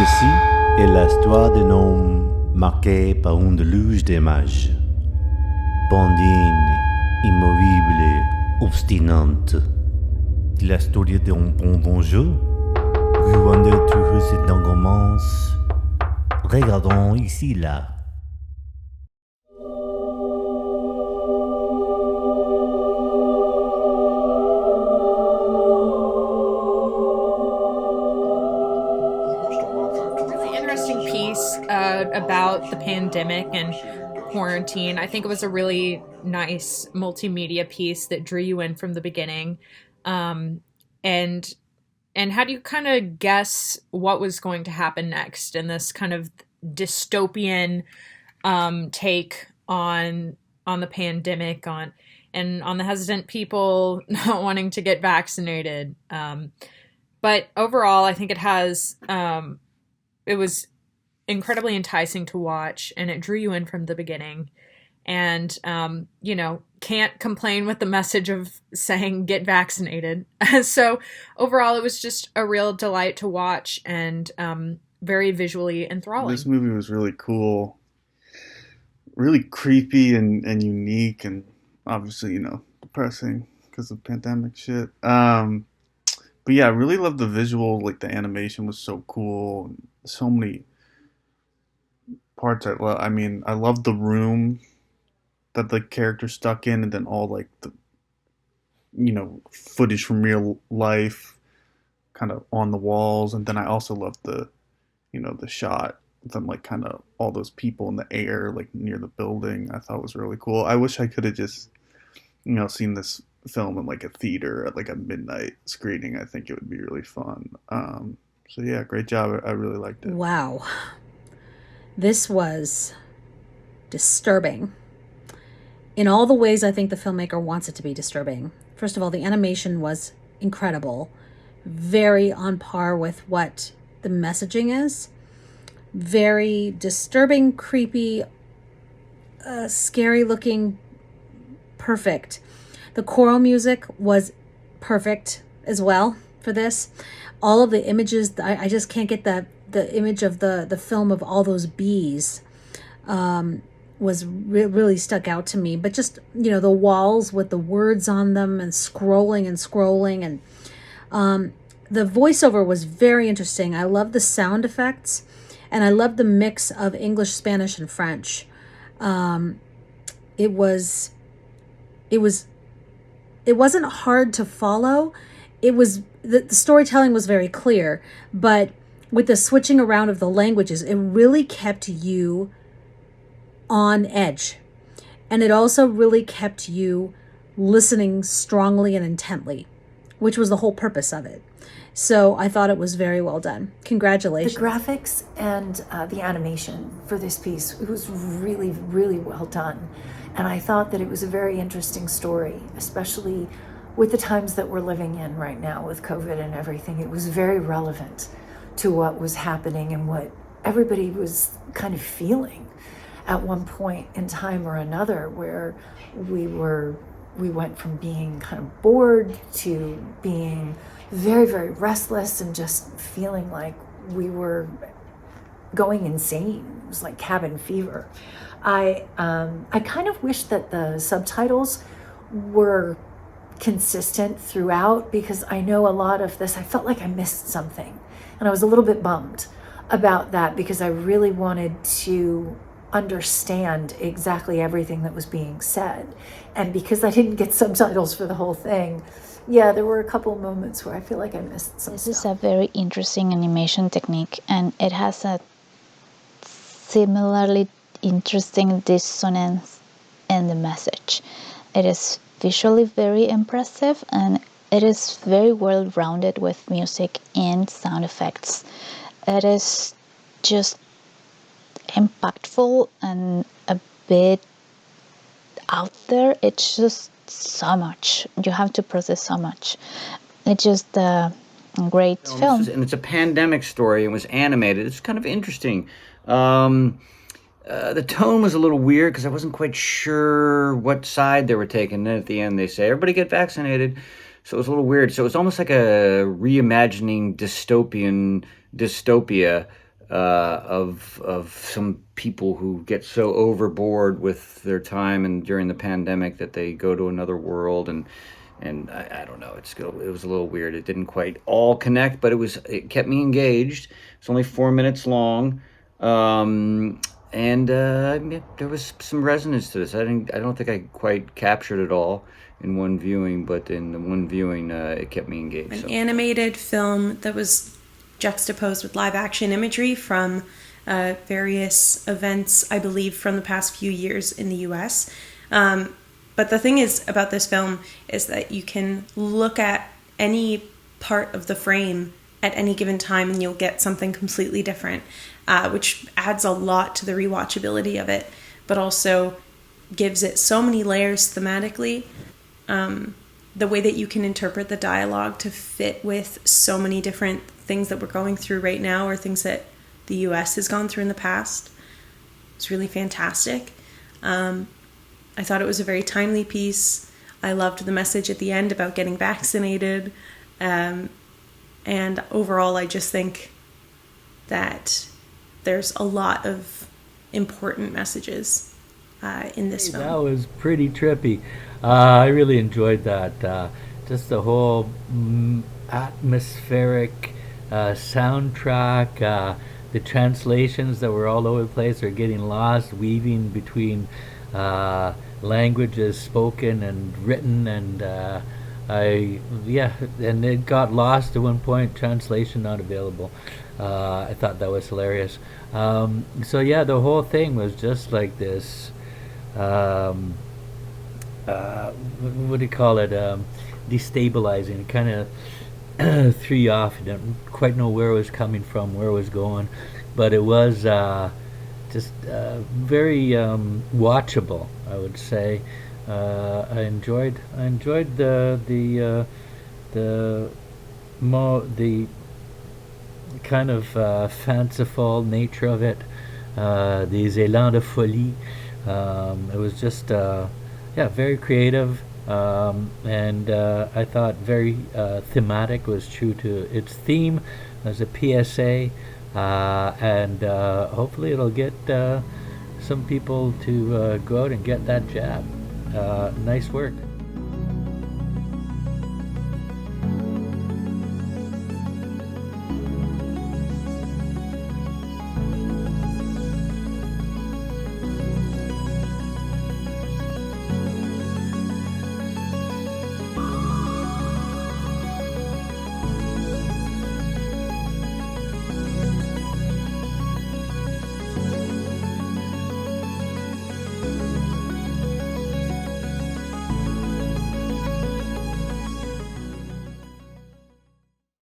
Ceci est l'histoire d'un homme marqué par un déluge d'images. Bandine, immovible, obstinante. La story d'un bon bonjour. Vous vendez toujours cette engomance. Regardons ici, là. About the pandemic and quarantine. I think it was a really nice multimedia piece that drew you in from the beginning. And how do you kind of guess what was going to happen next in this kind of dystopian take on the pandemic, on the hesitant people not wanting to get vaccinated. But overall, I think it was incredibly enticing to watch, and it drew you in from the beginning. And can't complain with the message of saying get vaccinated. So overall, it was just a real delight to watch, and very visually enthralling. This movie was really cool, really creepy and unique, and obviously depressing because of pandemic shit. But yeah, I really loved the visual. Like, the animation was so cool. So many parts I love. I mean, I love the room that the character stuck in, and then all like the footage from real life kind of on the walls. And then I also love the the shot with them, like, kind of all those people in the air, like near the building. I thought was really cool. I wish I could have just seen this film in like a theater at like a midnight screening. I think it would be really fun. So yeah, great job. I really liked it. Wow. This was disturbing in all the ways I think the filmmaker wants it to be disturbing. First of all, the animation was incredible, very on par with what the messaging is. Very disturbing, creepy, scary looking, perfect. The choral music was perfect as well for this. All of the images, I just can't get the image of the film of all those bees was really stuck out to me. But just, the walls with the words on them and scrolling. And the voiceover was very interesting. I love the sound effects, and I love the mix of English, Spanish, and French. It wasn't hard to follow. The storytelling was very clear, but with the switching around of the languages, it really kept you on edge. And it also really kept you listening strongly and intently, which was the whole purpose of it. So I thought it was very well done. Congratulations. The graphics and the animation for this piece, it was really, really well done. And I thought that it was a very interesting story, especially with the times that we're living in right now with COVID and everything. It was very relevant to what was happening and what everybody was kind of feeling at one point in time or another, where we went from being kind of bored to being very, very restless and just feeling like we were going insane. It was like cabin fever. I kind of wish that the subtitles were consistent throughout, because I know a lot of this, I felt like I missed something. And I was a little bit bummed about that, because I really wanted to understand exactly everything that was being said. And because I didn't get subtitles for the whole thing, yeah, there were a couple of moments where I feel like I missed some This stuff. is a very interesting animation technique, and it has a similarly interesting dissonance in the message. It is visually very impressive, and it is very well rounded with music and sound effects. It is just impactful and a bit out there. It's just so much. You have to process so much. It's just a great film. And it's a pandemic story. It was animated. It's kind of interesting. The tone was a little weird because I wasn't quite sure what side they were taking. Then at the end they say, everybody get vaccinated. So it was a little weird. So it was almost like a reimagining dystopia of some people who get so overboard with their time and during the pandemic that they go to another world, and I don't know, it was a little weird. It didn't quite all connect, but it kept me engaged. It's only 4 minutes long. And there was some resonance to this. I don't think I quite captured it all in one viewing, but in the one viewing, it kept me engaged. An animated film that was juxtaposed with live action imagery from various events, I believe, from the past few years in the US. But the thing is about this film is that you can look at any part of the frame at any given time and you'll get something completely different, which adds a lot to the rewatchability of it, but also gives it so many layers thematically. The way that you can interpret the dialogue to fit with so many different things that we're going through right now, or things that the US has gone through in the past. It's really fantastic. I thought it was a very timely piece. I loved the message at the end about getting vaccinated. And overall, I just think that there's a lot of important messages in this film. That was pretty trippy. I really enjoyed that. Just the whole atmospheric soundtrack, the translations that were all over the place are getting lost, weaving between languages spoken and written, and and it got lost at one point, translation not available. I thought that was hilarious. The whole thing was just like this, what do you call it, destabilizing. It kind of threw you off. You didn't quite know where it was coming from, where it was going, but it was just very watchable, I would say. I enjoyed the kind of fanciful nature of it, these élans de folie. It was just very creative, and I thought very thematic. Was true to its theme as a PSA, and hopefully it'll get some people to go out and get that jab. Nice work.